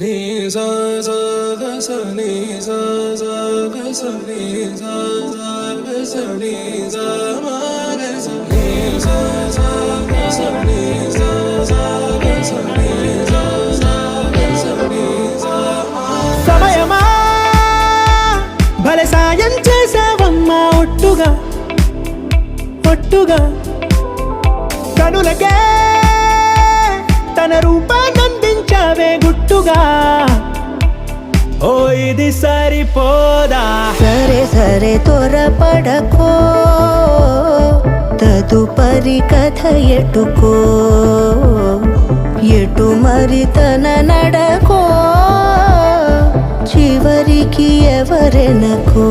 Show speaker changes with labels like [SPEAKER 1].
[SPEAKER 1] నీ సా సా గ స నీ సా సా గ స నీ సా సా గ స నీ సా మా గ స నీ సా సా గ స నీ సా సా గ స నీ సా సా గ స నీ సా మా.
[SPEAKER 2] సమయమా భలే సాయం చేసావమ్మా ఒట్టుగా ఒట్టుగా కనులకే తన రూపాన్నందించావే గుట్టుగా. ఓ ఇది సరిపోదా
[SPEAKER 3] సరే సరే త్వరపడకో తదుపరి కథ ఎటుకో ఎటు మరి తన నడకో చివరికి ఎవరెనకో.